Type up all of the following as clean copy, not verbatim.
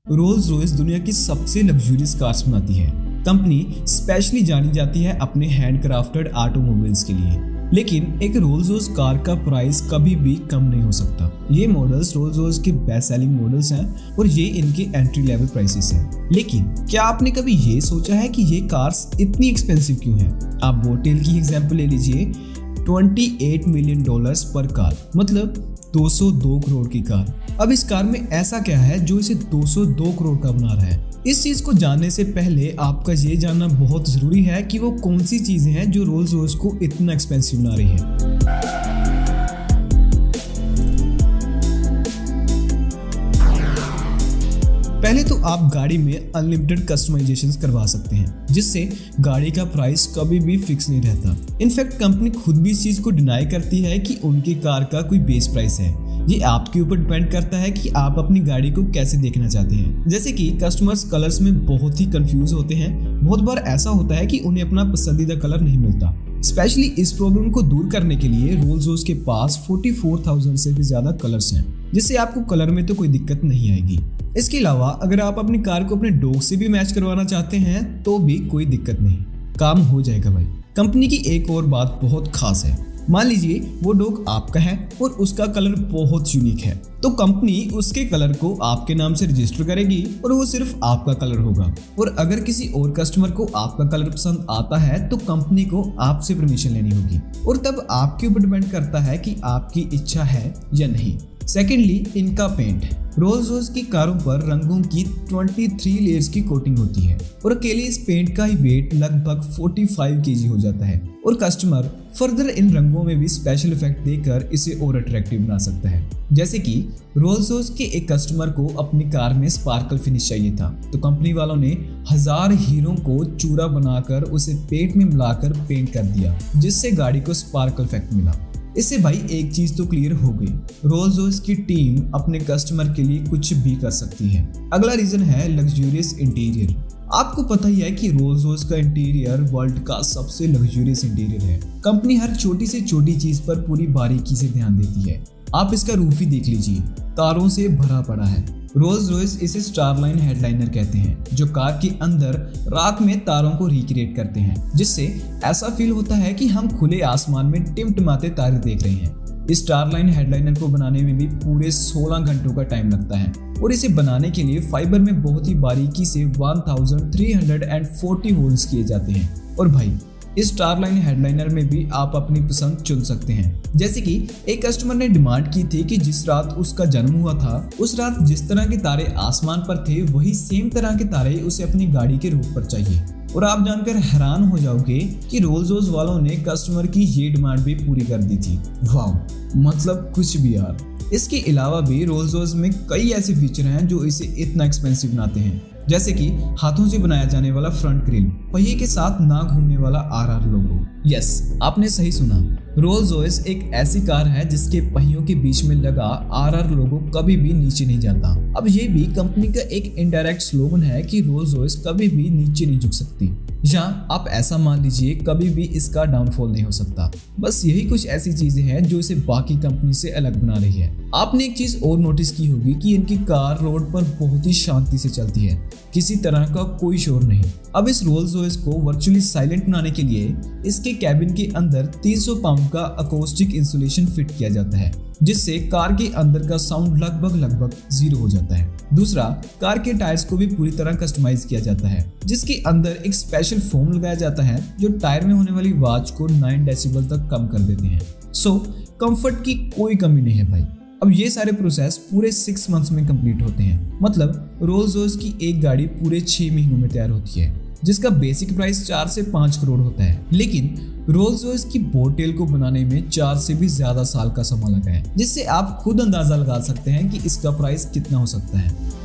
Rolls Royce दुनिया की सबसे लग्जूरियस कार्स बनाती है। कंपनी स्पेशली जानी जाती है अपने हैंडक्राफ्टेड ऑटोमोबाइल्स के लिए। लेकिन एक रोल्स रॉयस कार का प्राइस कभी भी कम नहीं हो सकता। ये मॉडल्स रोल्स रॉयस के बेस्ट सेलिंग मॉडल्स हैं और ये इनके एंट्री लेवल प्राइसेस हैं। लेकिन क्या आपने कभी ये सोचा है कि ये कार्स इतनी एक्सपेंसिव क्यों हैं? आप बोटेल की एग्जांपल ले लीजिए। $28 मिलियन पर कार, मतलब 202 करोड़ की कार। अब इस कार में ऐसा क्या है जो इसे 202 करोड़ का बना रहा है? इस चीज को जानने से पहले आपका ये जानना बहुत जरूरी है कि वो कौन सी चीजें हैं जो रोल्स रॉयस को इतना एक्सपेंसिव बना रही है। पहले तो आप गाड़ी में अनलिमिटेड कस्टमाइजेशंस करवा सकते हैं, जिससे गाड़ी का प्राइस कभी भी फिक्स नहीं रहता। इनफैक्ट कंपनी खुद भी इस चीज को डिनाई करती है कि उनकी कार का कोई बेस प्राइस है। ये आपके ऊपर डिपेंड करता है कि आप अपनी गाड़ी को कैसे देखना चाहते हैं। जैसे कि कस्टमर्स कलर्स में बहुत ही कंफ्यूज होते हैं। बहुत बार ऐसा होता है कि उन्हें अपना पसंदीदा कलर नहीं मिलता। स्पेशली इस प्रॉब्लम को दूर करने के लिए रोल्स रॉयस के पास 44,000 से भी ज्यादा कलर्स हैं, जिससे आपको कलर में तो कोई दिक्कत नहीं आएगी। इसके अलावा अगर आप अपनी कार को अपने डॉग से भी मैच करवाना चाहते हैं तो भी कोई दिक्कत नहीं, काम हो जाएगा भाई। कंपनी की एक और बात बहुत खास है। मान लीजिए वो डॉग आपका है और उसका कलर बहुत यूनिक है, तो कंपनी उसके कलर को आपके नाम से रजिस्टर करेगी और वो सिर्फ आपका कलर होगा। और अगर किसी और कस्टमर को आपका कलर पसंद आता है तो कंपनी को आपसे परमिशन लेनी होगी, और तब आपके ऊपर डिपेंड करता है कि आपकी इच्छा है या नहीं। सेकेंडली, इनका पेंट। रोल्स रॉयस की कारों पर रंगों की 23 लेयर्स की कोटिंग होती है और अकेले इस पेंट का ही वेट लगभग 45 केजी हो जाता है। और कस्टमर फर्दर इन रंगों में भी स्पेशल इफेक्ट देकर इसे और अट्रैक्टिव बना सकता है। जैसे कि रोल्स रॉयस के एक कस्टमर को अपनी कार में स्पार्कल फिनिश चाहिए था, तो कंपनी वालों ने 1000 हीरों को चूरा बनाकर उसे पेंट में मिलाकर पेंट कर दिया, जिससे गाड़ी को स्पार्कल इफेक्ट मिला। इससे भाई एक चीज तो क्लियर हो गई, रोल्स रॉयस की टीम अपने कस्टमर के लिए कुछ भी कर सकती है। अगला रीजन है लग्जूरियस इंटीरियर। आपको पता ही है कि रोल्स रॉयस का इंटीरियर वर्ल्ड का सबसे लग्जूरियस इंटीरियर है। कंपनी हर छोटी से छोटी चीज पर पूरी बारीकी से ध्यान देती है। आप इसका रूफ ही देख लीजिए, तारों से भरा पड़ा है। रोल्स रॉयस इसे स्टारलाइन हेडलाइनर कहते हैं, जो कार के अंदर रात में तारों को रिक्रिएट करते हैं, जिससे ऐसा फील होता है कि हम खुले आसमान में टिमटिमाते तारे देख रहे हैं। इस स्टारलाइन हेडलाइनर को बनाने में भी पूरे 16 घंटों का टाइम लगता है, और इसे बनाने के लिए फाइबर में बहुत ही बारीकी से 1340 होल्स किए जाते हैं। और भाई इस स्टारलाइन हेडलाइनर में भी आप अपनी पसंद चुन सकते हैं। जैसे कि एक कस्टमर ने डिमांड की थी कि जिस रात उसका जन्म हुआ था, उस रात जिस तरह के तारे आसमान पर थे, वही सेम तरह के तारे उसे अपनी गाड़ी के रूफ पर चाहिए। और आप जानकर हैरान हो जाओगे कि रोल्स रॉयस वालों ने कस्टमर की ये डिमांड भी पूरी कर दी थी। वाह, मतलब कुछ भी यार। इसके अलावा भी रोल्स रॉयस में कई ऐसे फीचर हैं जो इसे इतना एक्सपेंसिव बनाते हैं, जैसे कि हाथों से बनाया जाने वाला फ्रंट ग्रिल, पहिए के साथ ना घूमने वाला RR लोगो। यस, आपने सही सुना, रोल्स रॉयस एक ऐसी कार है जिसके पहियों के बीच में लगा RR लोगो कभी भी नीचे नहीं जाता। अब ये भी कंपनी का एक इनडायरेक्ट स्लोगन है कि रोल्स रॉयस कभी भी नीचे नहीं झुक सकती, या आप ऐसा मान लीजिए कभी भी इसका डाउनफॉल नहीं हो सकता। बस यही कुछ ऐसी चीजें हैं जो इसे बाकी कंपनी से अलग बना रही है। आपने एक चीज और नोटिस की होगी कि इनकी कार रोड पर बहुत ही शांति से चलती है, किसी तरह का कोई शोर नहीं। अब इस रोल्स रॉयस को वर्चुअली साइलेंट बनाने के लिए इसके कैबिन के अंदर 300 पाउंड का अकोस्टिक इंसुलेशन फिट किया जाता है, जिससे कार के अंदर का साउंड लगभग 0 हो जाता है। दूसरा, कार के टायर्स को भी पूरी तरह कस्टमाइज किया जाता है, जिसके अंदर एक स्पेशल फोम लगाया जाता है जो टायर में होने वाली आवाज को 9 डेसिबल तक कम कर देते हैं। सो कंफर्ट की कोई कमी नहीं है भाई। अब ये सारे प्रोसेस पूरे 6 मंथ्स में कंप्लीट होते हैं। मतलब रोल्स रॉयस की एक गाड़ी पूरे 6 महीनों में तैयार होती है, जिसका बेसिक प्राइस 4 से 5 करोड़ होता है। लेकिन रोल्स रॉयस की बोटेल को बनाने में 4 से भी ज्यादा साल का समय लगा है, जिससे आप खुद अंदाजा लगा सकते हैं कि इसका प्राइस कितना हो सकता है।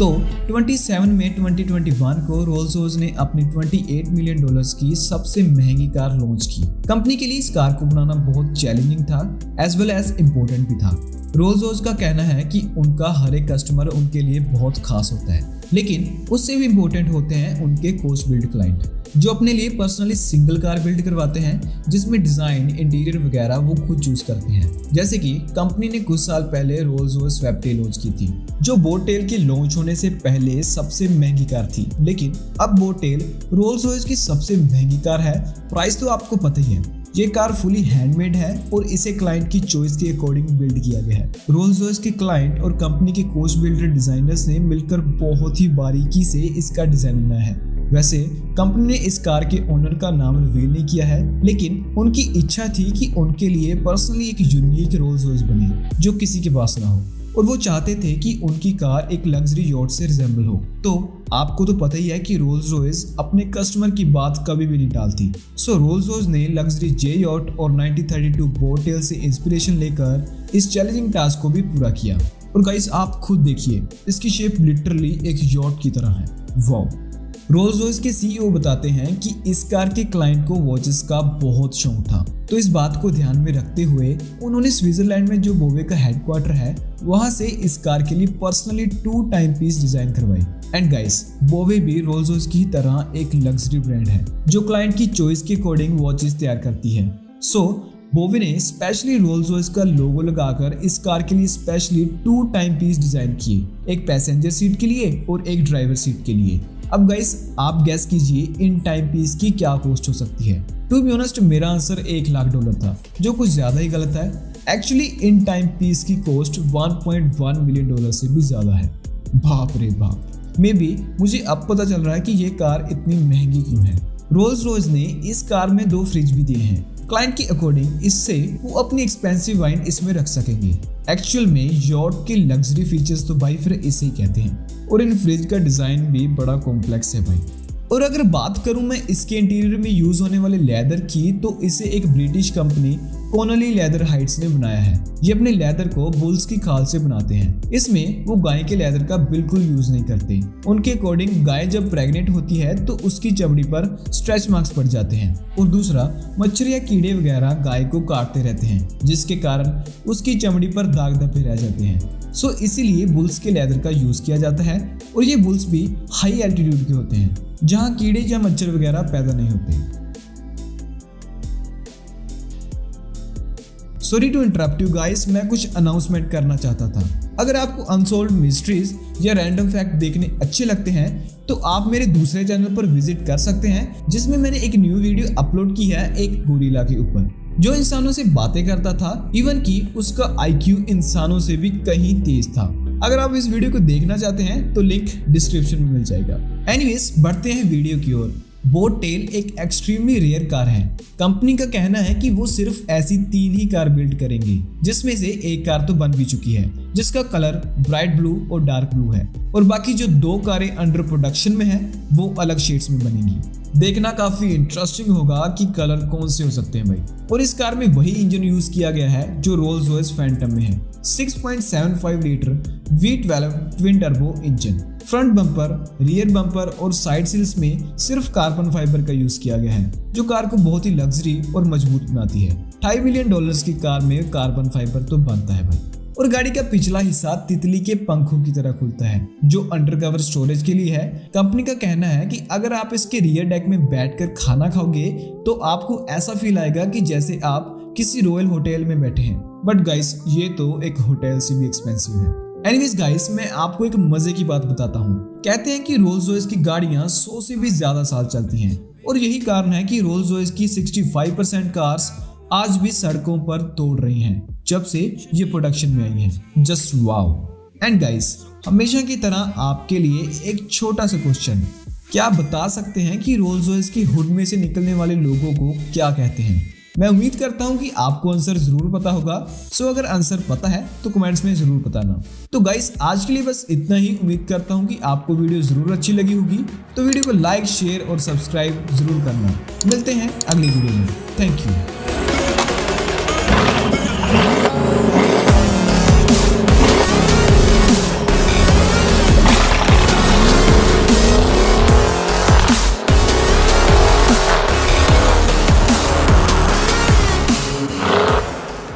तो 27 मई 2021 को रोल्स रॉयस ने अपनी $28 मिलियन की सबसे महंगी कार लॉन्च की। कंपनी के लिए इस कार को बनाना बहुत चैलेंजिंग था एज वेल एज इम्पोर्टेंट भी था। रोल्स रॉयस का कहना है कि उनका हर एक कस्टमर उनके लिए बहुत खास होता है, लेकिन उससे भी इम्पोर्टेंट होते हैं उनके कोच बिल्ड क्लाइंट, जो अपने लिए पर्सनली सिंगल कार बिल्ड करवाते हैं जिसमें डिजाइन, इंटीरियर वगैरह वो खुद चूज करते हैं। जैसे कि कंपनी ने कुछ साल पहले रोल्स रॉयस स्वैपटेल लॉन्च की थी, जो बोटेल के लॉन्च होने से पहले सबसे महंगी कार थी, लेकिन अब बोटेल रोल्स रॉयस की सबसे महंगी कार है। प्राइस तो आपको पता ही है। ये कार फुली हैंडमेड है और इसे क्लाइंट की चॉइस के अकॉर्डिंग बिल्ड किया गया है। रोल्स रॉयस के क्लाइंट और कंपनी के कोच बिल्डर डिजाइनर्स ने मिलकर बहुत ही बारीकी से इसका डिजाइन बनाया है। वैसे कंपनी ने इस कार के ओनर का नाम रिवील नहीं किया है, लेकिन उनकी इच्छा थी कि उनके लिए पर्सनली एक यूनिक रोल्स रॉयस बने जो किसी के पास ना हो, और वो चाहते थे कि उनकी कार एक लग्जरी यॉट से रिजेंबल हो। तो आपको तो पता ही है कि रोल्स रॉयस अपने कस्टमर की बात कभी भी नहीं टालती। सो रोल्स रॉयस ने लग्जरी जे यॉट और 1932 बोटेल से इंस्पिरेशन लेकर इस चैलेंजिंग टास्क को भी पूरा किया। और गाइस आप खुद देखिए, इसकी शेप लिटरली एक यॉट की तरह है। वाओ। रोल्स रॉयस के सीईओ बताते हैं कि इस कार के क्लाइंट को वॉचेस का बहुत शौक था, तो इस बात को ध्यान में रखते हुए उन्होंने स्विट्जरलैंड में जो बोवे का हेडक्वार्टर है वहां से इस कार के लिए पर्सनली 2 टाइम पीस डिजाइन करवाई। एंड गाइस, बोवे भी रोल्स रॉयस की तरह एक लग्जरी ब्रांड है जो क्लाइंट की चॉइस के अकॉर्डिंग वॉचेस तैयार करती है। सो बोवे ने स्पेशली रोल्स रॉयस का लोगो लगाकर इस कार के लिए स्पेशली 2 टाइम पीस डिजाइन किए, एक पैसेंजर सीट के लिए और एक ड्राइवर सीट के लिए। अब गाइस आप गैस कीजिए इन टाइम पीस की क्या कॉस्ट हो सकती है। टू बी ऑनेस्ट मेरा आंसर $1 लाख था, जो कुछ ज्यादा ही गलत है। एक्चुअली इन टाइम पीस की कॉस्ट $1.1 मिलियन से भी ज्यादा है। बाप रे बाप। मे बी मुझे अब पता चल रहा है कि ये कार इतनी महंगी क्यों है। रोल्स रॉयस ने इस कार में 2 फ्रिज भी दिए हैं क्लाइंट के अकॉर्डिंग, इससे वो अपनी एक्सपेंसिव वाइन इसमें रख सकेंगे। एक्चुअल में यॉट के लग्जरी फीचर्स तो भाई फिर इसे ही कहते हैं, और इन फ्रिज का डिजाइन भी बड़ा कॉम्प्लेक्स है भाई। और अगर बात करूं मैं इसके इंटीरियर में यूज होने वाले लेदर की, तो इसे एक ब्रिटिश कंपनी कोनली लेदर हाइट्स ने बनाया है। ये अपने लेदर को बुल्स की खाल से बनाते हैं। इसमें वो गाय के लेदर का बिल्कुल यूज नहीं करते। उनके अकॉर्डिंग गाय जब प्रेग्नेंट होती है तो उसकी चमड़ी पर स्ट्रेच मार्क्स पड़ जाते हैं, और दूसरा मच्छर या कीड़े वगैरह गाय को काटते रहते हैं, जिसके कारण उसकी चमड़ी पर दाग धब्बे रह जाते हैं। सो इसीलिए बुल्स के लेदर का यूज किया जाता है, और ये बुल्स भी हाई एल्टीट्यूड के होते हैं जहाँ कीड़े या मच्छर वगैरह पैदा नहीं होते। Sorry to interrupt you guys, मैं कुछ अनाउंसमेंट करना चाहता था। अगर आपको अनसॉल्व्ड मिस्ट्रीज या रैंडम फैक्ट देखने अच्छे लगते हैं तो आप मेरे दूसरे चैनल पर विजिट कर सकते हैं, जिसमें मैंने एक न्यू वीडियो अपलोड की है एक गोरिल्ला के ऊपर जो इंसानों से बातें करता था, इवन कि उसका IQ इंसानों से भी कहीं तेज था। अगर आप इस वीडियो को देखना चाहते हैं तो लिंक डिस्क्रिप्शन में मिल जाएगा। एनीवेज बढ़ते हैं वीडियो की ओर। बोटेल एक एक्सट्रीमली रेयर कार है। कंपनी का कहना है कि वो सिर्फ ऐसी 3 ही कार बिल्ड करेंगे, जिसमें से एक कार तो बन भी चुकी है जिसका कलर ब्राइट ब्लू और डार्क ब्लू है, और बाकी जो 2 कारें अंडर प्रोडक्शन में है वो अलग शेड्स में बनेंगी। देखना काफी इंटरेस्टिंग होगा कि कलर कौन से हो सकते हैं भाई। और इस कार में वही इंजन यूज किया गया है जो रोल्स रॉयस फैंटम में है। 6.75 litre V12 twin turbo engine. Front bumper, rear bumper और साइड सील्स में सिर्फ कार्बन फाइबर का यूज किया गया है, जो कार को बहुत ही लग्जरी और मजबूत बनाती है। $2.5 मिलियन की कार में कार्बन फाइबर तो बनता है भाई। और गाड़ी का पिछला हिस्सा तितली के पंखों की तरह खुलता है, जो अंडरकवर स्टोरेज के लिए है। कंपनी का कहना है कि अगर आप इसके रियर डेक में बैठकर खाना खाओगे तो आपको ऐसा फील आएगा कि जैसे आप किसी रॉयल होटल में बैठे हैं। बट गाइस, ये तो एक होटल से भी एक्सपेंसिव है। एनीवेज गाइस, मैं आपको एक मजे की बात बताता हूँ। कहते हैं कि रोल्स रॉयस की गाड़ियां 100 से भी ज्यादा साल चलती हैं, और यही कारण है कि रोल्स रॉयस की 65% कार्स आज भी सड़कों पर दौड़ रही हैं जब से ये प्रोडक्शन में आई हैं। Just wow. एंड गाइस, हमेशा की तरह आपके लिए एक छोटा सा क्वेश्चन, क्या आप बता सकते हैं कि रोल्स रॉयस की हुड में से निकलने वाले लोगों को क्या कहते हैं? मैं उम्मीद करता हूं कि आपको आंसर जरूर पता होगा। सो अगर आंसर पता है तो कमेंट्स में जरूर बताना। तो गाइस, आज के लिए बस इतना ही। उम्मीद करता हूं कि आपको वीडियो जरूर अच्छी लगी होगी, तो वीडियो को लाइक, शेयर और सब्सक्राइब जरूर करना। मिलते हैं अगली वीडियो में। Thank you.